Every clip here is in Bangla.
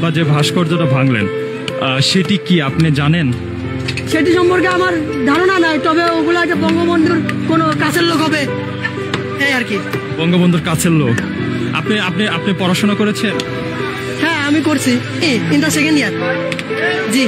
বা যে ভাস্কর্যটা ভাঙলেন সেটি কি আপনি জানেন? সেটি সম্পর্কে আমার ধারণা নাই, তবে ওগুলো একটা বঙ্গবন্ধুর কোনো কাছের লোক হবে, এই আর কি। বঙ্গবন্ধুর কাছের লোক। আপনি আপনি আপনি পড়াশোনা করেছেন? হ্যাঁ, আমি করছি ইন্টার সেকেন্ড ইয়ার। জি।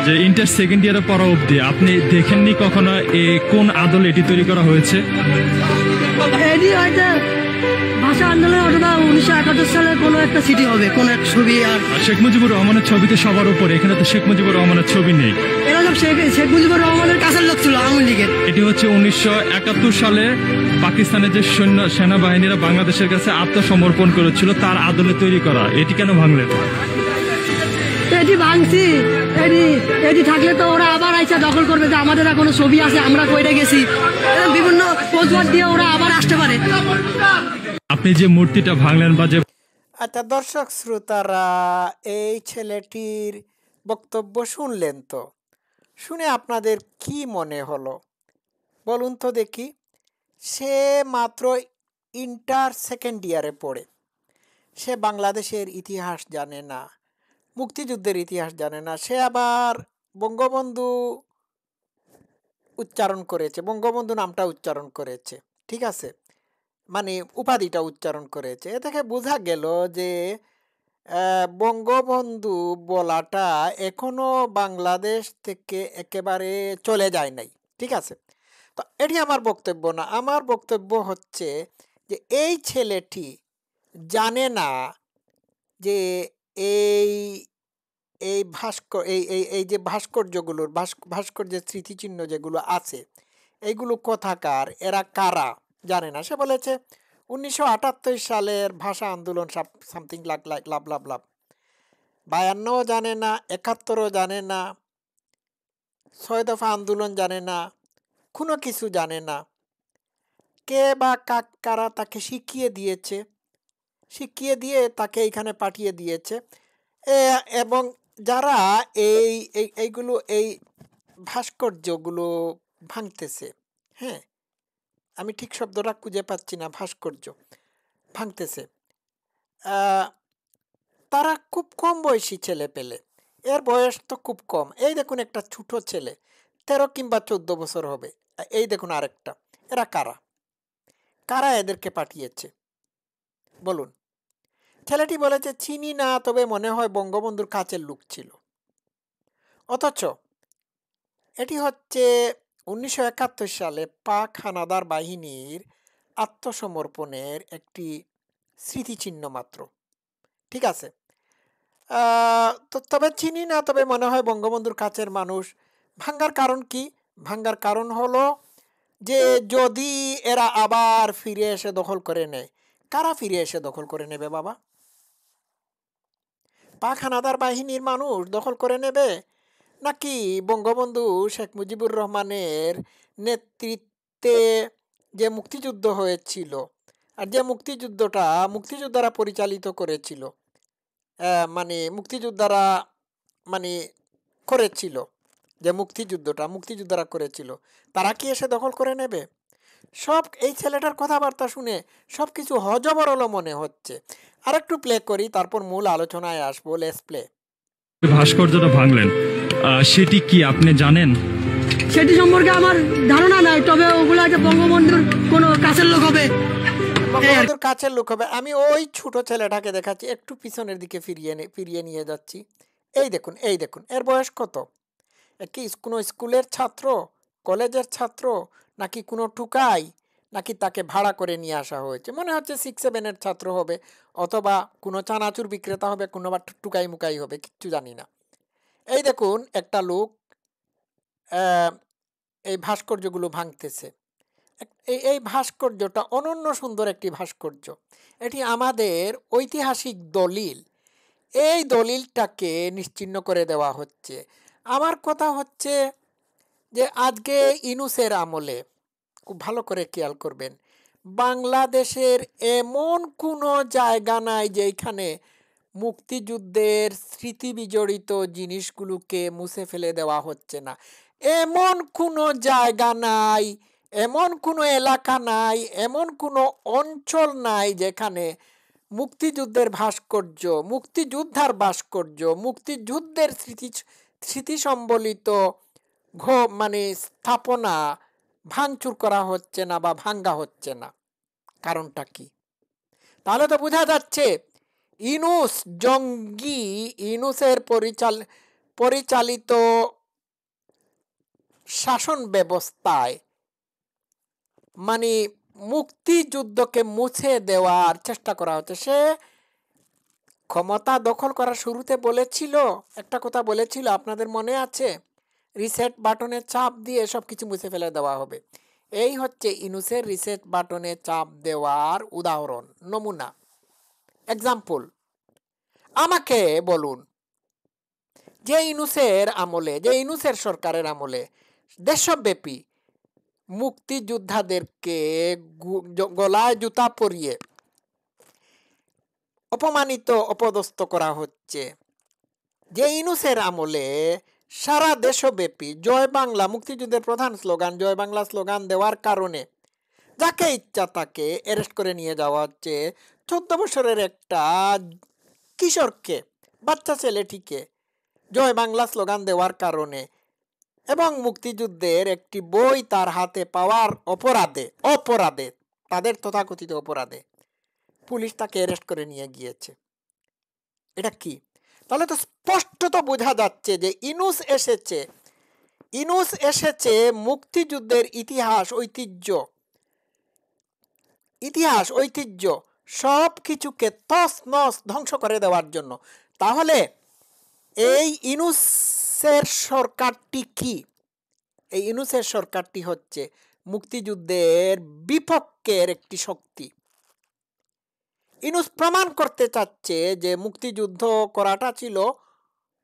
যে ইন্টার সেকেন্ড ইয়ারে পড়া অবধি আপনি দেখেননি কখনো কোন আদলে এটি তৈরি করা হয়েছে? এটি হয়তো ভাষা আন্দোলন অথবা 1971 সালে কোনো একটা সিটি হবে, কোনো এক ছবি। আর শেখ মুজিবুর রহমানের ছবিতে সবার উপরে, এখানে তো শেখ মুজিবুর রহমানের ছবি নেই। এরা সব শেখ মুজিবুর রহমানের কাছের লোক ছিল, আওয়ামী লীগের। এটি হচ্ছে 1971 সালে পাকিস্তানের যে সেনাবাহিনীরা বাংলাদেশের কাছে আত্মসমর্পণ করেছিল তার আদলে তৈরি করা। এটি কেন ভাঙলেন? এটি ভাঙছি, এটি থাকলে তো ওরা আবার আইসা দখল করবে যে আমাদের কোনো ছবি আছে, আমরা কইরে গেছি, বিভিন্ন পোস্টমার্ক দিয়ে ওরা আবার আসতে পারে। আপনি যে মূর্তিটা ভাঙলেন বা যে আচ্ছা দর্শক শ্রোতারা, এই ছেলেটির বক্তব্য শুনলেন তো? শুনে আপনাদের কি মনে হলো বলুন তো দেখি। সে মাত্র ইন্টার সেকেন্ড ইয়ারে পড়ে, সে বাংলাদেশের ইতিহাস জানে না, মুক্তিযুদ্ধের ইতিহাস জানে না। সে আবার বঙ্গবন্ধু উচ্চারণ করেছে, বঙ্গবন্ধু নামটা উচ্চারণ করেছে, ঠিক আছে, মানে উপাধিটা উচ্চারণ করেছে। এ থেকে বোঝা গেল যে বঙ্গবন্ধু বলাটা এখনো বাংলাদেশ থেকে একেবারে চলে যায় নাই, ঠিক আছে। তো এটি আমার বক্তব্য না। আমার বক্তব্য হচ্ছে যে এই ছেলেটি জানে না যে এই এই এই যে ভাস্কর্যগুলোর ভাস্কর্যের স্মৃতিচিহ্ন যেগুলো আছে এইগুলো কোথাকার, এরা কারা জানে না। সে বলেছে 1978 সালের ভাষা আন্দোলন সামথিং লাভ লাভ লাভ লাভ 52 জানে না, 71 জানে না, 6 দফা আন্দোলন জানে না, কোনো কিছু জানে না। কে বা কারা তাকে শিখিয়ে দিয়েছে, শিখিয়ে দিয়ে তাকে এইখানে পাঠিয়ে দিয়েছে। এবং যারা এইগুলো এই ভাস্কর্যগুলো ভাঙতেছে, হ্যাঁ আমি ঠিক শব্দটা খুঁজে পাচ্ছি না, ভাস্কর্য ভাঙতেছে, তারা খুব কম বয়সী ছেলে পেলে, এর বয়স তো খুব কম। এই দেখুন একটা ছোট ছেলে, 13 কিংবা 14 বছর হবে। এই দেখুন আরেকটা। এরা কারা, কারা এদেরকে পাঠিয়েছে বলুন? ছেলেটি বলেছে চিনি না, তবে মনে হয় বঙ্গবন্ধুর কাছের লোক ছিল। অথচ এটি হচ্ছে 1971 সালে পাক হানাদার বাহিনীর আত্মসমর্পণের একটি স্মৃতিচিহ্ন মাত্র, ঠিক আছে। তো তবে চিনি না, তবে মনে হয় বঙ্গবন্ধুর কাছের মানুষ। ভাঙ্গার কারণ কি? ভাঙ্গার কারণ হলো যে যদি এরা আবার ফিরে এসে দখল করে নেয়। কারা ফিরে এসে দখল করে নেবে বাবা? পাক হানাদার বাহিনীর মানুষ দখল করে নেবে, নাকি বঙ্গবন্ধু শেখ মুজিবুর রহমানের নেতৃত্বে যে মুক্তিযুদ্ধ হয়েছিল, আর যে মুক্তিযোদ্ধারা পরিচালিত করেছিল, মানে মুক্তিযোদ্ধারা মানে করেছিল, যে মুক্তিযোদ্ধারা করেছিল, তারা কি এসে দখল করে নেবে? সব এই ছেলেটার কথাবার্তা শুনে সব কিছু হজবরল মনে হচ্ছে। আর একটু প্লে করি, তারপর মূল আলোচনায় আসবো। Let's play. ভাস্কর্যটা ভাঙলেন সেটি কি আপনি জানেন? সেটি সম্পর্কে আমার ধারণা নাই, তবে ওগুলো একটা বঙ্গবন্ধুর কোনো কাছের লোক হবে, বঙ্গবন্ধুর কাছের লোক হবে। আমি ওই ছোট ছেলেটাকে দেখাচ্ছি, একটু পিছনের দিকে ফিরিয়ে নিয়ে যাচ্ছি। এই দেখুন, এই দেখুন, এর বয়স কত? কি কোনো স্কুলের ছাত্র, কলেজের ছাত্র, নাকি কোনো টুকাই, নাকি তাকে ভাড়া করে নিয়ে আসা হয়েছে? মনে হচ্ছে 6-7 ছাত্র হবে, অথবা কোনো চানাচুর বিক্রেতা হবে, কোনো বা টুকাই মুকাই হবে, কিচ্ছু জানি না। এই দেখুন একটা লোক এই ভাস্কর্যগুলো ভাঙতেছে। এই ভাস্কর্যটা অনন্য সুন্দর একটি ভাস্কর্য। এটি আমাদের ঐতিহাসিক দলিল। এই দলিলটাকে নিশ্চিহ্ন করে দেওয়া হচ্ছে। আমার কথা হচ্ছে যে আজকে ইউনূসের আমলে, খুব ভালো করে খেয়াল করবেন, বাংলাদেশের এমন কোনো জায়গা নাই যেখানে মুক্তিযুদ্ধের স্মৃতি বিজড়িত জিনিসগুলোকে মুছে ফেলে দেওয়া হচ্ছে না। এমন কোনো জায়গা নাই, এমন কোনো এলাকা নাই, এমন কোনো অঞ্চল নাই যেখানে মুক্তিযুদ্ধের ভাস্কর্য, মুক্তিযোদ্ধার ভাস্কর্য, মুক্তিযুদ্ধের স্মৃতি সম্বলিত মানে স্থাপনা ভাঙচুর করা হচ্ছে না বা ভাঙ্গা হচ্ছে না? কারণটা কি? তাহলে তো বোঝা যাচ্ছে ইউনূস জঙ্গি, ইউনূসের পরিচালিত শাসন ব্যবস্থায় মানে মুক্তিযুদ্ধকে মুছে দেওয়ার চেষ্টা করা হচ্ছে। সে ক্ষমতা দখল করার শুরুতে বলেছিল, একটা কথা বলেছিল, আপনাদের মনে আছে, রিসেট বাটনে চাপ দিয়ে সব কিছু মুছে ফেলে দেওয়া হবে। এই হচ্ছে ইউনূসের রিসেট বাটনে চাপ দেওয়ার উদাহরণ, নমুনা, এক্সাম্পল। আমাকে বলুন, যে ইউনূসের আমলে, যে ইউনূসের সরকারের আমলে দেশব্যাপী মুক্তিযোদ্ধাদেরকে গলায় জুতা পরিয়ে অপমানিত, অপদস্থ করা হচ্ছে, যে ইউনূসের আমলে সারা দেশব্যাপী জয় বাংলা, মুক্তিযুদ্ধের প্রধান স্লোগান জয় বাংলা স্লোগান দেওয়ার কারণে যাকে ইচ্ছা তাকে অ্যারেস্ট করে নিয়ে যাওয়া হচ্ছে। 14 বছরের একটা কিশোরকে, বাচ্চা ছেলেটিকে জয় বাংলা স্লোগান দেওয়ার কারণে এবং মুক্তিযুদ্ধের একটি বই তার হাতে পাওয়ার অপরাধে তাদের তথাকথিত অপরাধে পুলিশ তাকে অ্যারেস্ট করে নিয়ে গিয়েছে। এটা কি? তাহলে তো স্পষ্টত বোঝা যাচ্ছে যে ইউনূস এসেছে মুক্তিযুদ্ধের ইতিহাস, ঐতিহ্য সব কিছুকে তছনছ ধ্বংস করে দেওয়ার জন্য। তাহলে এই ইউনূসের সরকারটি কি? এই ইউনূসের সরকারটি হচ্ছে মুক্তিযুদ্ধের বিপক্ষের একটি শক্তি। ইউনূস প্রমাণ করতে চাচ্ছে যে মুক্তিযুদ্ধ করাটা ছিল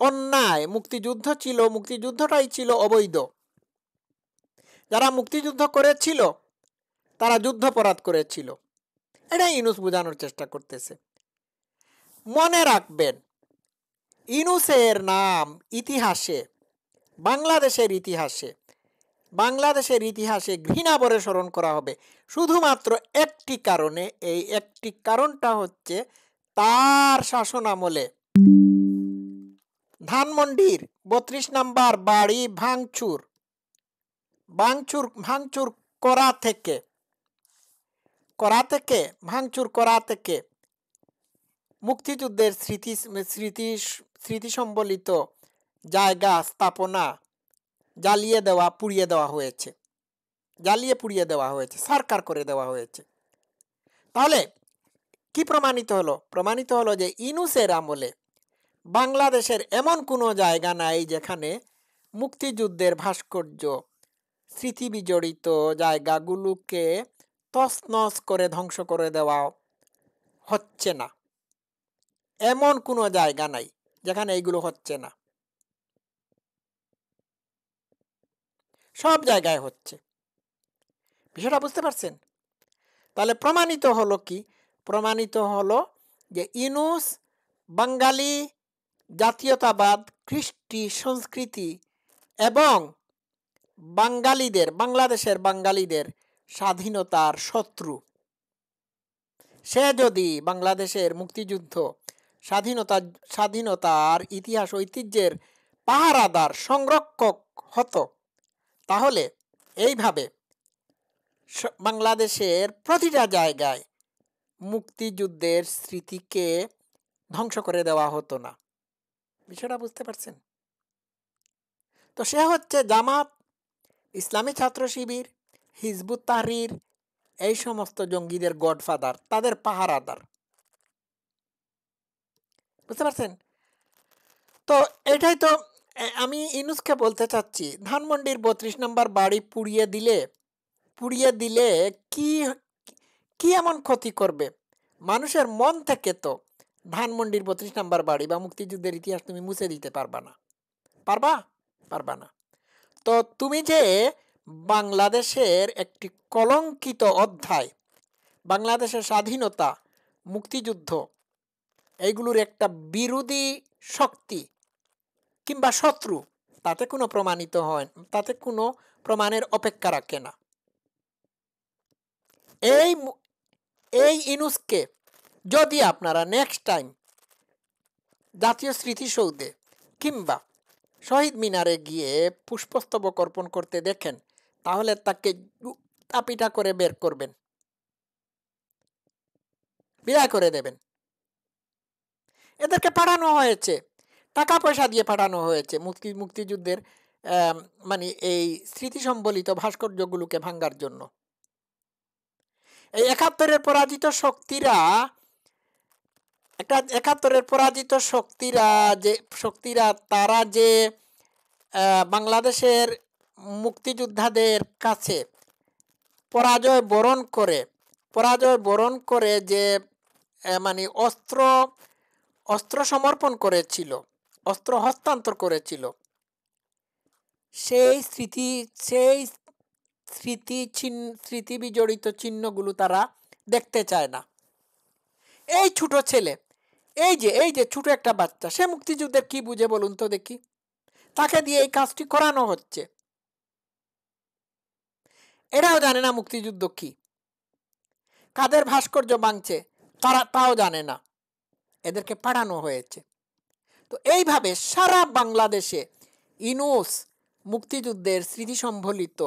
অন্যায়, মুক্তিযুদ্ধটাই ছিল অবৈধ। যারা মুক্তিযুদ্ধ করেছিল তারা যুদ্ধাপরাধ করেছিল। এটা ইউনূস বোঝানোর চেষ্টা করতেছে। মনে রাখবেন, ইউনূসের নাম ইতিহাসে, বাংলাদেশের ইতিহাসে ঘৃণা ভরে স্মরণ করা হবে শুধুমাত্র একটি কারণে। এই একটি কারণটা হচ্ছে তার শাসন আমলে ধানমন্ডির 32 নম্বর বাড়ি ভাঙচুর করা থেকে মুক্তিযুদ্ধের স্মৃতি সম্বলিত জায়গা, স্থাপনা জ্বালিয়ে পুড়িয়ে দেওয়া হয়েছে, সারকার করে দেওয়া হয়েছে। তাহলে কি প্রমাণিত হলো? প্রমাণিত হলো যে ইউনূসের আমলে বাংলাদেশের এমন কোনো জায়গা নাই যেখানে মুক্তিযুদ্ধের ভাস্কর্য, স্মৃতি বিজড়িত জায়গাগুলোকে তছনছ করে ধ্বংস করে দেওয়া হচ্ছে না। এমন কোনো জায়গা নাই যেখানে এইগুলো হচ্ছে না। সব জায়গায় হচ্ছে। বিষয়টা বুঝতে পারছেন? তাহলে প্রমাণিত হলো কি? প্রমাণিত হলো যে ইউনূস বাঙালি জাতীয়তাবাদ, কৃষ্টি সংস্কৃতি এবং বাংলাদেশের বাঙালিদের স্বাধীনতার শত্রু। সে যদি বাংলাদেশের মুক্তিযুদ্ধ, স্বাধীনতার ইতিহাস, ঐতিহ্যের পাহারাদার, সংরক্ষক হতো, তাহলে এইভাবে বাংলাদেশের প্রতিটা জায়গায় মুক্তিযুদ্ধের স্মৃতিকে ধ্বংস করে দেওয়া হতো না। বিষয়টা বুঝতে পারছেন? তো সে হচ্ছে জামাত, ইসলামী ছাত্র শিবির, হিজবুত তাহরির, এই সমস্ত জঙ্গিদের গডফাদার, তাদের পাহারাদার। বুঝতে পারছেন? তো এটাই তো আমি ইউনূসকে বলতে চাচ্ছি, ধানমন্ডির 32 নম্বর বাড়ি পুড়িয়ে দিলে কি এমন ক্ষতি করবে? মানুষের মন থেকে তো ধানমন্ডির 32 নম্বর বাড়ি বা মুক্তিযুদ্ধের ইতিহাস তুমি মুছে দিতে পারবা না। তো তুমি যে বাংলাদেশের একটি কলঙ্কিত অধ্যায়, বাংলাদেশের স্বাধীনতা, মুক্তিযুদ্ধ, এইগুলোর একটা বিরোধী শক্তি কিংবা শত্রু, তাতে কোনো প্রমাণের অপেক্ষা রাখে না। এই ইউনূসকে যদি আপনারা নেক্সট টাইম জাতীয় স্মৃতিসৌধে কিংবা শহীদ মিনারে গিয়ে পুষ্পস্তবক অর্পণ করতে দেখেন, তাহলে তাকে তাপিটা করে বের করবেন, বিদায় করে দেবেন। এদেরকে পাঠানো হয়েছে, টাকা পয়সা দিয়ে পাঠানো হয়েছে মুক্তিযুদ্ধের মানে এই স্মৃতি সম্বলিত ভাস্কর্যগুলোকে ভাঙ্গার জন্য। এই ৭১-এর পরাজিত শক্তিরা তারা যে বাংলাদেশের মুক্তিযোদ্ধাদের কাছে পরাজয় বরণ করে যে মানে অস্ত্র সমর্পণ করেছিল, অস্ত্র হস্তান্তর করেছিল, সেই স্মৃতি বিজড়িত চিহ্নগুলো তারা দেখতে চায় না। এই ছোট ছেলে, এই যে ছোট একটা বাচ্চা, সে মুক্তিযুদ্ধের কি বুঝে বলুন তো দেখি? তাকে দিয়ে এই কাজটি করানো হচ্ছে। এরাও জানে না মুক্তিযুদ্ধ কি, কাদের ভাস্কর্য ভাঙছে তাও জানে না, এদেরকে পাঠানো হয়েছে। তো এইভাবে সারা বাংলাদেশে ইউনূস মুক্তিযুদ্ধের স্মৃতি সম্বলিত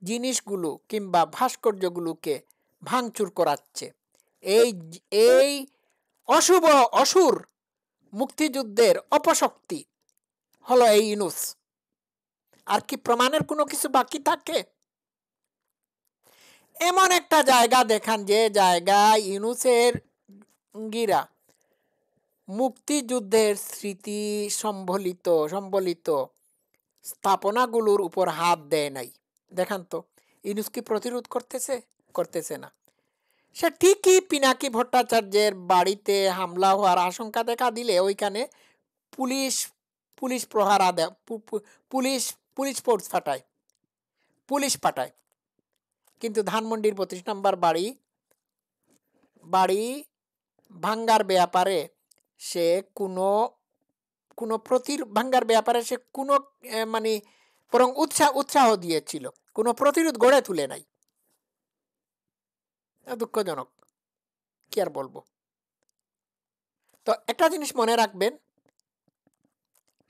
জিনিসগুলো কিংবা ভাস্কর্যগুলোকে ভাঙচুর করাচ্ছে। এই অসুর মুক্তিযুদ্ধের অপশক্তি হলো এই ইউনূস। আর কি প্রমাণের কোনো কিছু বাকি থাকে? এমন একটা জায়গা দেখান যে জায়গায় ইউনূসের গিরা মুক্তিযুদ্ধের স্মৃতি সম্বলিত স্থাপনাগুলোর উপর হাত দেয় নাই। দেখান তো, ইউনূস কি প্রতিরোধ করতেছে না। সে ঠিকই পিনাকি ভট্টাচার্যের বাড়িতে হামলা হওয়ার আশঙ্কা দেখা দিলে ওইখানে পুলিশ প্রহারা দেয়, পুলিশ ফোর্স পাঠায়। কিন্তু ধানমন্ডির ২৫ নম্বর বাড়ি ভাঙ্গার ব্যাপারে সে কোনো মানে বরং উৎসাহ দিয়েছিল, কোনো প্রতিরোধ গড়ে তুলে নাই। দুঃখজনক, কি আর বলবো। তো একটা জিনিস মনে রাখবেন,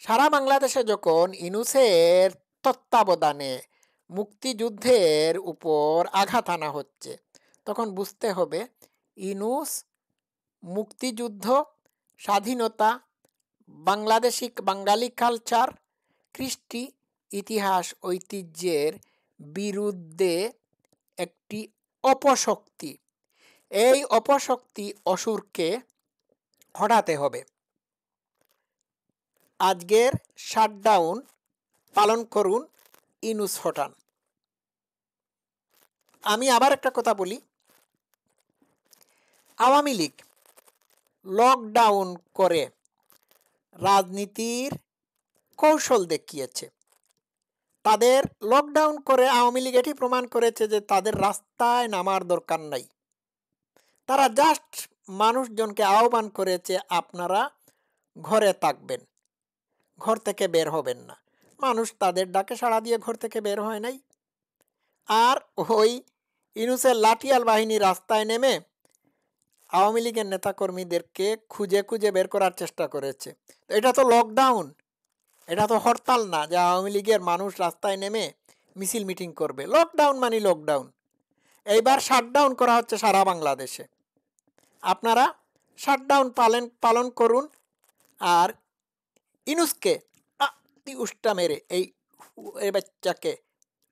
সারা বাংলাদেশে যখন ইউনূসের তত্ত্বাবধানে মুক্তিযুদ্ধের উপর আঘাত আনা হচ্ছে, তখন বুঝতে হবে ইউনূস মুক্তিযুদ্ধ, স্বাধীনতা, বাঙালি কালচার, কৃষ্টি, ইতিহাস, ঐতিহ্যের বিরুদ্ধে একটি অপশক্তি। এই অপশক্তি অসুরকে হটাতে হবে। আজকের শাটডাউন পালন করুন, ইউনূস হটান। আমি আবার একটা কথা বলি, আওয়ামী লীগ লকডাউন করে রাজনীতির কৌশল দেখিয়েছে। তাদের লকডাউন করে আওয়ামী লীগ এটি প্রমাণ করেছে যে তাদের রাস্তায় নামার দরকার নাই। তারা জাস্ট মানুষজনকে আহ্বান করেছে, আপনারা ঘরে থাকবেন, ঘর থেকে বের হবেন না। মানুষ তাদের ডাকে সাড়া দিয়ে ঘর থেকে বের হয় নাই। আর ওই ইউনূসের লাঠিয়াল বাহিনী রাস্তায় নেমে আওয়ামী লীগের নেতাকর্মীদেরকে খুঁজে বের করার চেষ্টা করেছে। এটা তো লকডাউন, এটা তো হরতাল না যে আওয়ামী লীগের মানুষ রাস্তায় নেমে মিছিল মিটিং করবে। লকডাউন মানে লকডাউন। এইবার শাটডাউন করা হচ্ছে সারা বাংলাদেশে। আপনারা শাটডাউন পালন করুন আর ইউনূসকে উষ্টা মেরে এই বাচ্চাকে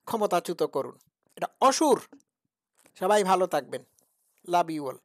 ক্ষমতাচ্যুত করুন। এটা অসুর। সবাই ভালো থাকবেন। Love you all.